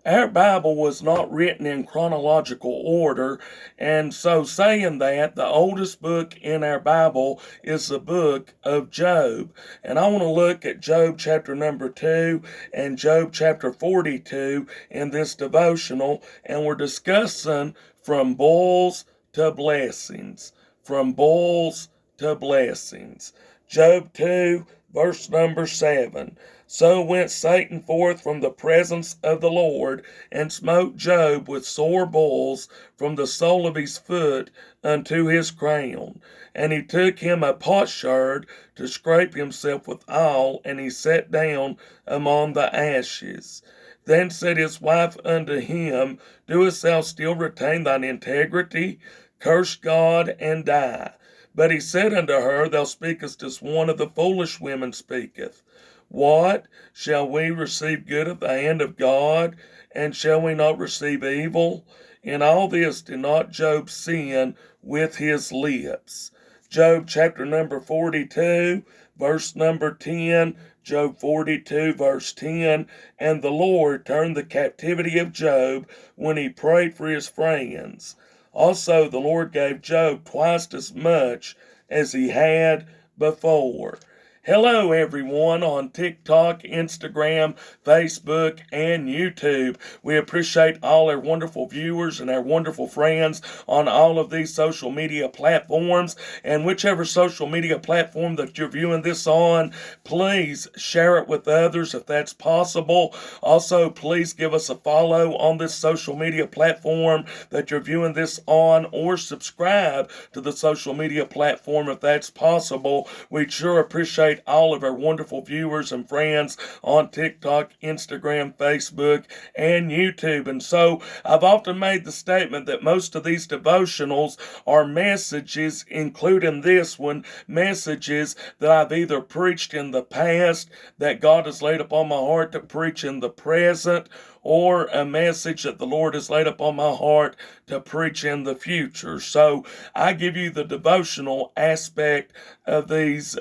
our Bible was not written in chronological order, and so saying that, the oldest book in our Bible is the book of Job. And I want to look at Job chapter number 2 and Job chapter 42 in this devotional, and we're discussing from bulls to blessings. From bulls to blessings. Job 2, verse number 7. So went Satan forth from the presence of the Lord, and smote Job with sore bulls from the sole of his foot unto his crown. And he took him a potsherd to scrape himself withal, and he sat down among the ashes. Then said his wife unto him, Doest thou still retain thine integrity? Curse God and die. But he said unto her, Thou speakest as one of the foolish women speaketh. What? Shall we receive good at the hand of God? And shall we not receive evil? In all this did not Job sin with his lips. Job chapter number 42, verse number 10. Job 42, verse 10. And the Lord turned the captivity of Job when he prayed for his friends. Also the Lord gave Job twice as much as he had before. Hello, everyone on TikTok, Instagram, Facebook, and YouTube. We appreciate all our wonderful viewers and our wonderful friends on all of these social media platforms. And whichever social media platform that you're viewing this on, please share it with others if that's possible. Also, please give us a follow on this social media platform that you're viewing this on, or subscribe to the social media platform if that's possible. We'd sure appreciate all of our wonderful viewers and friends on TikTok, Instagram, Facebook, and YouTube. And so I've often made the statement that most of these devotionals are messages, including this one, messages that I've either preached in the past, that God has laid upon my heart to preach in the present, or a message that the Lord has laid upon my heart to preach in the future. So I give you the devotional aspect of these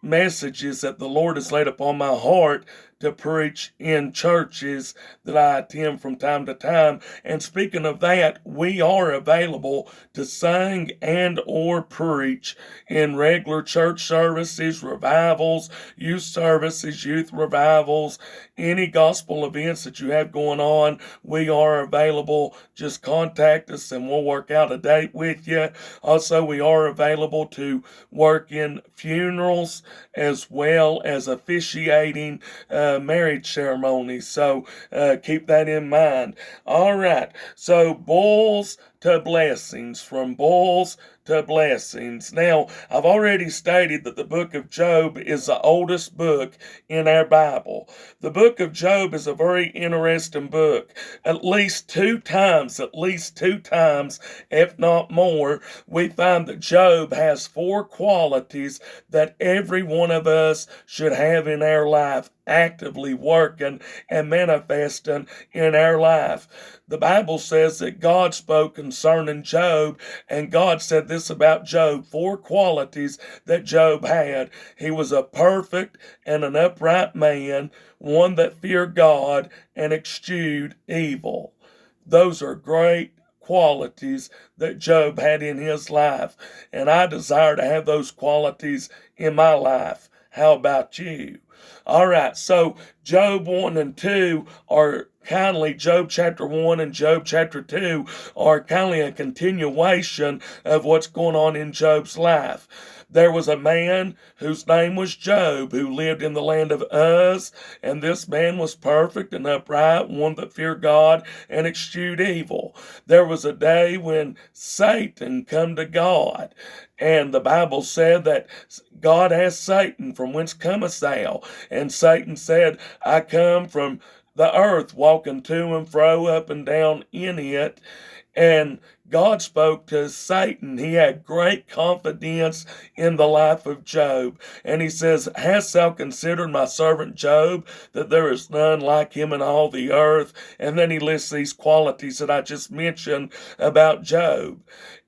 messages that the Lord has laid upon my heart to preach in churches that I attend from time to time. And speaking of that, we are available to sing and or preach in regular church services, revivals, youth services, youth revivals, any gospel events that you have going on. We are available. Just contact us and we'll work out a date with you. Also, we are available to work in funerals as well as officiating marriage ceremonies. So keep that in mind. All right. So bulls to blessings, from bulls to blessings. Now, I've already stated that the book of Job is the oldest book in our Bible. The book of Job is a very interesting book. At least two times, if not more, we find that Job has 4 qualities that every one of us should have in our life, actively working and manifesting in our life. The Bible says that God spoke concerning Job, and God said this about Job, 4 qualities that Job had. He was a perfect and an upright man, one that feared God and eschewed evil. Those are great qualities that Job had in his life, and I desire to have those qualities in my life. How about you? All right, so Job 1 and 2 are kindly, Job chapter 1 and Job chapter 2 are kindly a continuation of what's going on in Job's life. There was a man whose name was Job, who lived in the land of Uz, and this man was perfect and upright, one that feared God and eschewed evil. There was a day when Satan come to God, and the Bible said that God asked Satan, From whence comest thou? And Satan said, I come from the earth, walking to and fro, up and down in it. And God spoke to Satan. He had great confidence in the life of Job. And he says, Hast thou considered my servant Job, that there is none like him in all the earth? And then he lists these qualities that I just mentioned about Job.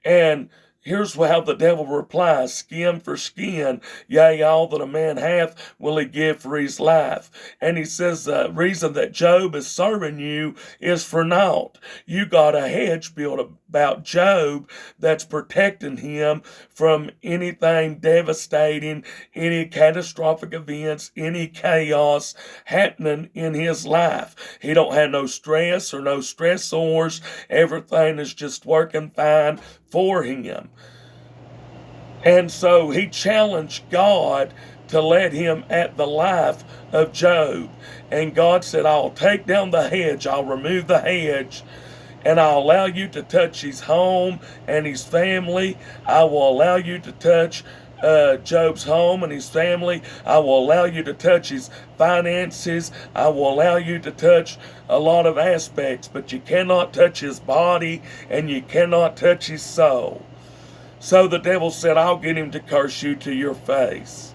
And Here's how the devil replies: skin for skin, yea, all that a man hath will he give for his life. And he says the reason that Job is serving you is for naught. You got a hedge built about Job that's protecting him from anything devastating, any catastrophic events, any chaos happening in his life. He don't have no stress or no stressors. Everything is just working fine for him. And so he challenged God to let him at the life of Job. And God said, I'll take down the hedge, I'll remove the hedge, and I'll allow you to touch his home and his family. I will allow you to touch Job's home and his family. I will allow you to touch his finances. I will allow you to touch a lot of aspects, but you cannot touch his body and you cannot touch his soul. So the devil said, I'll get him to curse you to your face.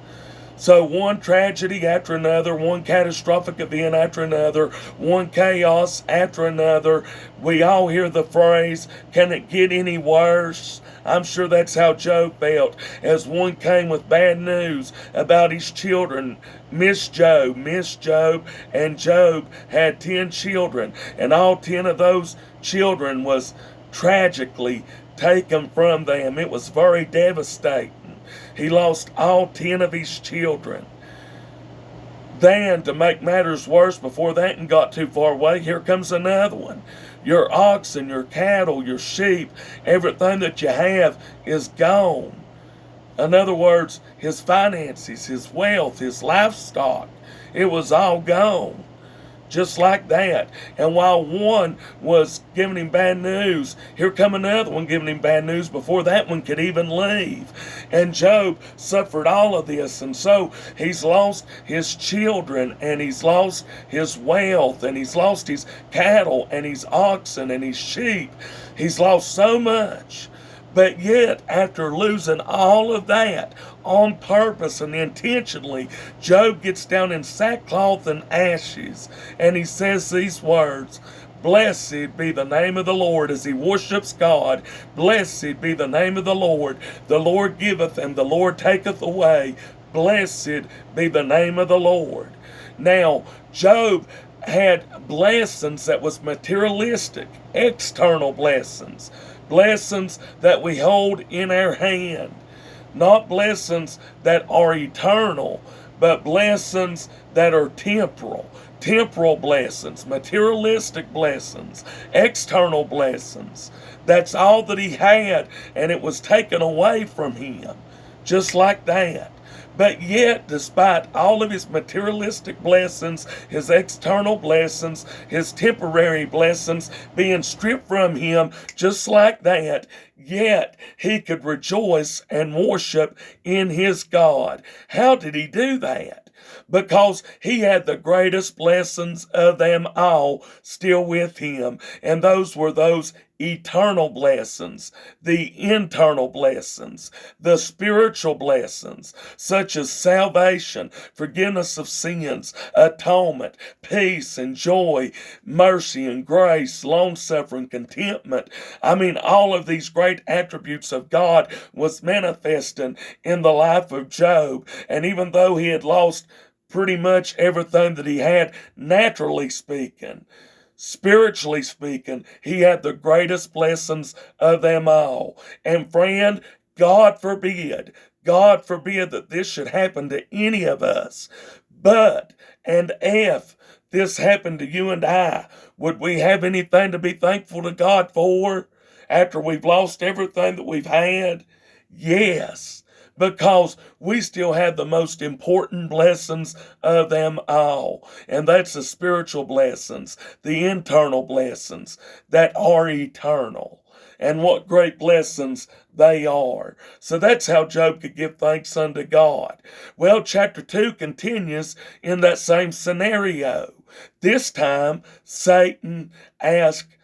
So one tragedy after another, one catastrophic event after another, one chaos after another. We all hear the phrase, can it get any worse? I'm sure that's how Job felt as one came with bad news about his children. Miss Job, and Job had 10 children, and all 10 of those children was tragically taken from them. It was very devastating. He lost all 10 of his children. Then, to make matters worse, before that and got too far away, here comes another one. Your oxen, your cattle, your sheep, everything that you have is gone. In other words, his finances, his wealth, his livestock, it was all gone. Just like that. And while one was giving him bad news, here come another one giving him bad news before that one could even leave. And Job suffered all of this. And so he's lost his children, and he's lost his wealth, and he's lost his cattle, and his oxen, and his sheep. He's lost so much. But yet, after losing all of that on purpose and intentionally, Job gets down in sackcloth and ashes, and he says these words, Blessed be the name of the Lord, as he worships God. Blessed be the name of the Lord. The Lord giveth and the Lord taketh away. Blessed be the name of the Lord. Now, Job had blessings that was materialistic, external blessings. Blessings that we hold in our hand. Not blessings that are eternal, but blessings that are temporal. Temporal blessings, materialistic blessings, external blessings. That's all that he had, and it was taken away from him. Just like that. But yet, despite all of his materialistic blessings, his external blessings, his temporary blessings being stripped from him just like that, yet he could rejoice and worship in his God. How did he do that? Because he had the greatest blessings of them all still with him. And those were those eternal blessings, the internal blessings, the spiritual blessings, such as salvation, forgiveness of sins, atonement, peace and joy, mercy and grace, long-suffering, contentment. I mean, all of these great attributes of God was manifesting in the life of Job. And even though he had lost pretty much everything that he had, naturally speaking, spiritually speaking, he had the greatest blessings of them all. And friend, God forbid that this should happen to any of us. But, and if this happened to you and I, would we have anything to be thankful to God for after we've lost everything that we've had? Yes. Because we still have the most important blessings of them all. And that's the spiritual blessings, the internal blessings that are eternal. And what great blessings they are. So that's how Job could give thanks unto God. Well, chapter 2 continues in that same scenario. This time, Satan asked,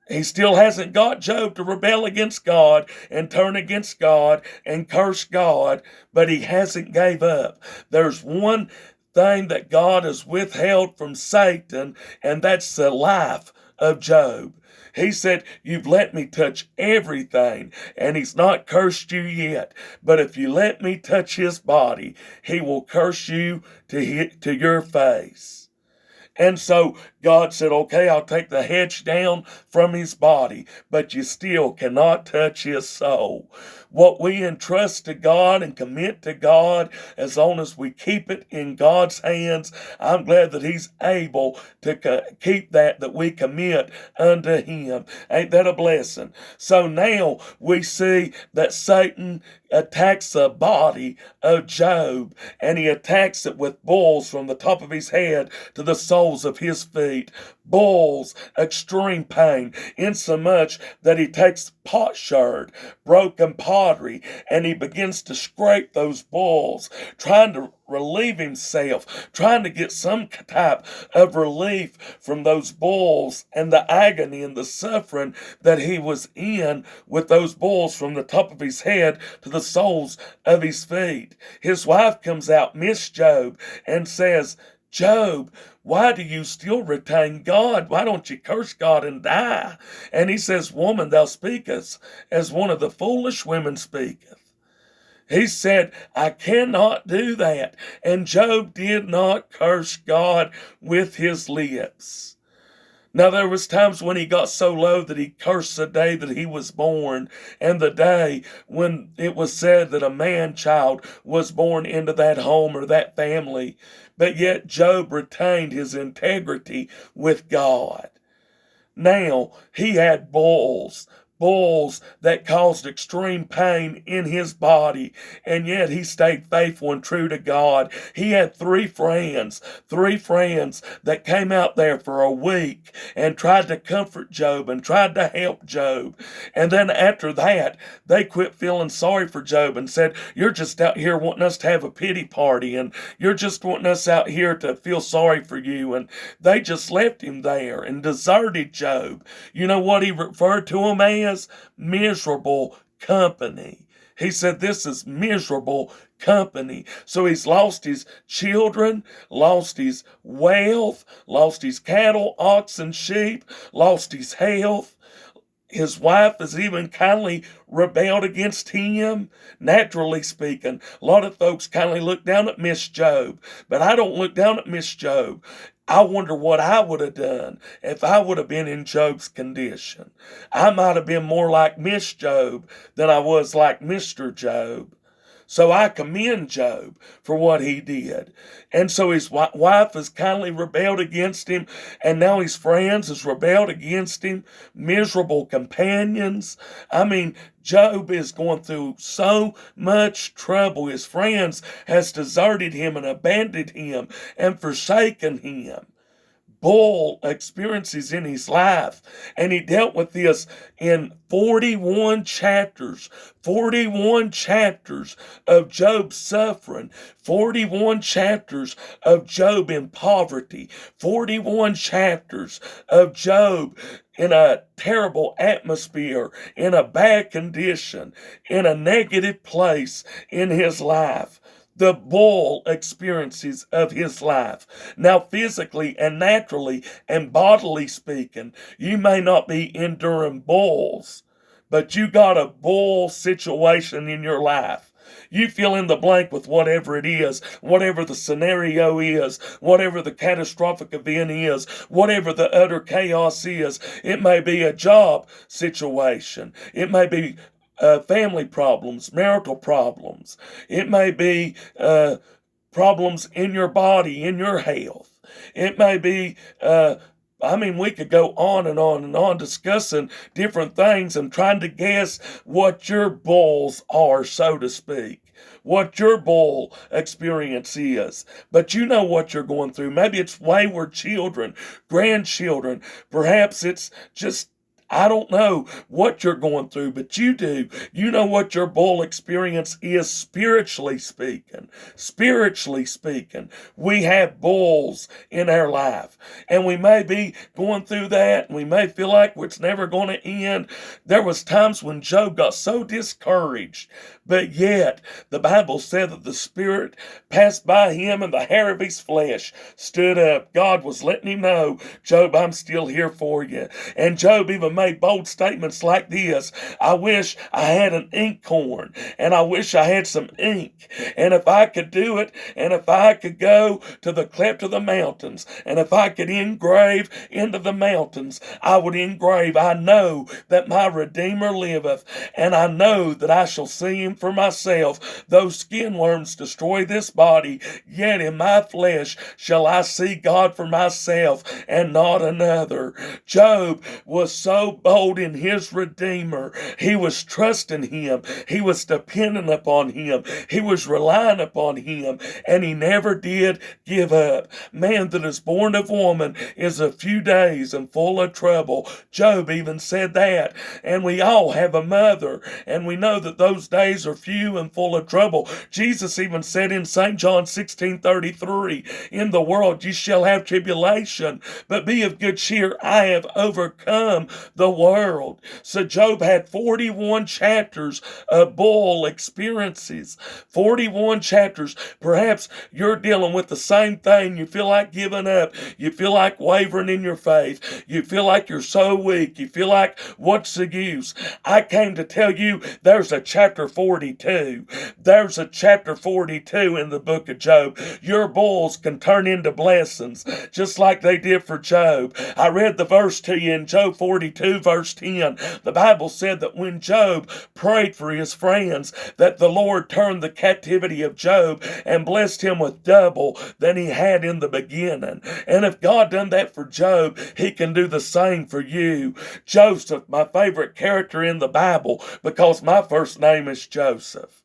he still hasn't got Job to rebel against God and turn against God and curse God, but he hasn't gave up. There's one thing that God has withheld from Satan, and that's the life of Job. He said, you've let me touch everything, and he's not cursed you yet. But if you let me touch his body, he will curse you to your face. And so God said, okay, I'll take the hedge down from his body, but you still cannot touch his soul. What we entrust to God and commit to God, as long as we keep it in God's hands, I'm glad that he's able to keep that we commit unto him. Ain't that a blessing? So now we see that Satan attacks the body of Job, and he attacks it with bulls from the top of his head to the soles of his feet. Bulls, extreme pain, insomuch that he takes potsherd, broken pottery, and he begins to scrape those bulls, trying to relieve himself, trying to get some type of relief from those bulls and the agony and the suffering that he was in with those bulls from the top of his head to the soles of his feet. His wife comes out, Miss Job, and says, Job, why do you still retain God? Why don't you curse God and die? And he says, woman, thou speakest as one of the foolish women speaketh. He said, I cannot do that. And Job did not curse God with his lips. Now there was times when he got so low that he cursed the day that he was born, and the day when it was said that a man-child was born into that home or that family. But yet Job retained his integrity with God. Now he had bulls that caused extreme pain in his body, and yet he stayed faithful and true to God. He had three friends that came out there for a week and tried to comfort Job and tried to help Job. And then after that, they quit feeling sorry for Job and said, you're just out here wanting us to have a pity party, and you're just wanting us out here to feel sorry for you. And they just left him there and deserted Job. You know what he referred to him as? Miserable company. He said, this is miserable company. So he's lost his children, lost his wealth, lost his cattle, oxen, sheep, lost his health. His wife has even kindly rebelled against him. Naturally speaking, a lot of folks kindly look down at Miss Job, but I don't look down at Miss Job. I wonder what I would have done if I would have been in Job's condition. I might have been more like Miss Job than I was like Mr. Job. So I commend Job for what he did. And so his wife has kindly rebelled against him, and now his friends has rebelled against him. Miserable companions. I mean, Job is going through so much trouble. His friends has deserted him and abandoned him and forsaken him. Bull experiences in his life, and he dealt with this in 41 chapters of Job's suffering, 41 chapters of Job in poverty, 41 chapters of Job in a terrible atmosphere, in a bad condition, in a negative place in his life. The bull experiences of his life. Now, physically and naturally and bodily speaking, you may not be enduring bulls, but you got a bull situation in your life. You fill in the blank with whatever it is, whatever the scenario is, whatever the catastrophic event is, whatever the utter chaos is. It may be a job situation. It may be family problems, marital problems. It may be problems in your body, in your health. It may be, we could go on and on and on discussing different things and trying to guess what your bulls are, so to speak. What your bull experience is. But you know what you're going through. Maybe it's wayward children, grandchildren. Perhaps it's just I don't know what you're going through, but you do. You know what your bull experience is spiritually speaking. Spiritually speaking, we have bulls in our life, and we may be going through that, and we may feel like it's never going to end. There was times when Job got so discouraged, but yet the Bible said that the Spirit passed by him and the hair of his flesh stood up. God was letting him know, Job, I'm still here for you. And Job even made bold statements like this: I wish I had an inkhorn, and I wish I had some ink, and if I could do it, and if I could go to the cleft of the mountains, and if I could engrave into the mountains, I would engrave, I know that my Redeemer liveth, and I know that I shall see him for myself. Though skin worms destroy this body, yet in my flesh shall I see God for myself, and not another. Job was so bold in his Redeemer. He was trusting him. He was dependent upon him. He was relying upon him, and he never did give up. Man that is born of woman is a few days and full of trouble. Job even said that. And we all have a mother, and we know that those days are few and full of trouble. Jesus even said in St. John 16:33, in the world ye shall have tribulation, but be of good cheer, I have overcome the world. So Job had 41 chapters of bull experiences. 41 chapters. Perhaps you're dealing with the same thing. You feel like giving up. You feel like wavering in your faith. You feel like you're so weak. You feel like, what's the use? I came to tell you there's a chapter 42. There's a chapter 42 in the book of Job. Your bulls can turn into blessings, just like they did for Job. I read the verse to you in Job 42, verse 10. The Bible said that when Job prayed for his friends, that the Lord turned the captivity of Job and blessed him with double than he had in the beginning. And if God done that for Job, he can do the same for you. Joseph, my favorite character in the Bible, because my first name is Joseph.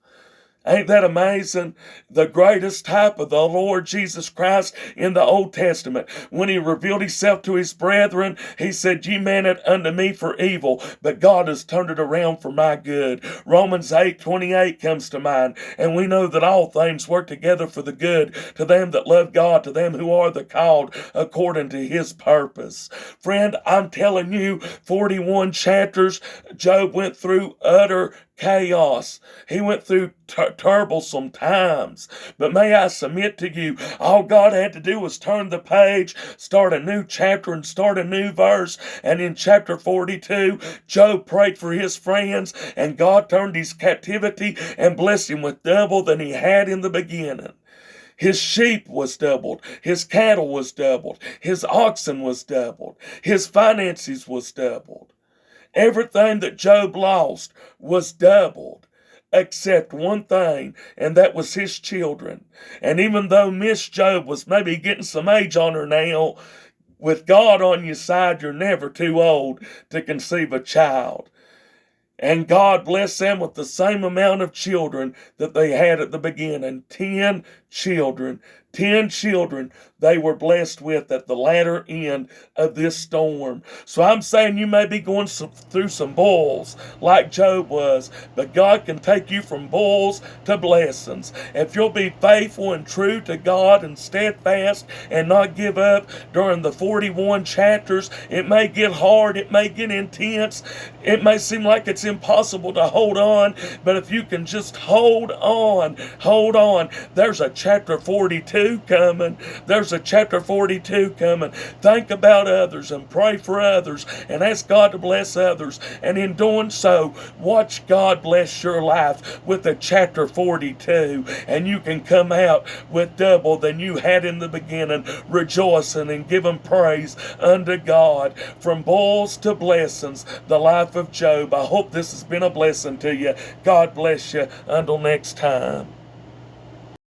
Ain't that amazing? The greatest type of the Lord Jesus Christ in the Old Testament. When he revealed himself to his brethren, he said, ye meant it unto me for evil, but God has turned it around for my good. Romans 8:28 comes to mind, and we know that all things work together for the good to them that love God, to them who are the called according to his purpose. Friend, I'm telling you, 41 chapters, Job went through utter chaos. He went through troublesome times. But may I submit to you, all God had to do was turn the page, start a new chapter, and start a new verse. And in chapter 42, Job prayed for his friends, and God turned his captivity and blessed him with double than he had in the beginning. His sheep was doubled. His cattle was doubled. His oxen was doubled. His finances was doubled. Everything that Job lost was doubled, except one thing, and that was his children. And even though Miss Job was maybe getting some age on her now, with God on your side, you're never too old to conceive a child. And God blessed them with the same amount of children that they had at the beginning. 10 children. 10 children they were blessed with at the latter end of this storm. So I'm saying you may be going through some bulls like Job was, but God can take you from bulls to blessings. If you'll be faithful and true to God and steadfast and not give up during the 41 chapters, it may get hard, it may get intense, it may seem like it's impossible to hold on, but if you can just hold on, there's a chapter 42 coming. There's a chapter 42 coming. Think about others and pray for others and ask God to bless others. And in doing so, watch God bless your life with a chapter 42. And you can come out with double than you had in the beginning, rejoicing and giving praise unto God. From bulls to blessings, the life of Job. I hope this has been a blessing to you. God bless you. Until next time.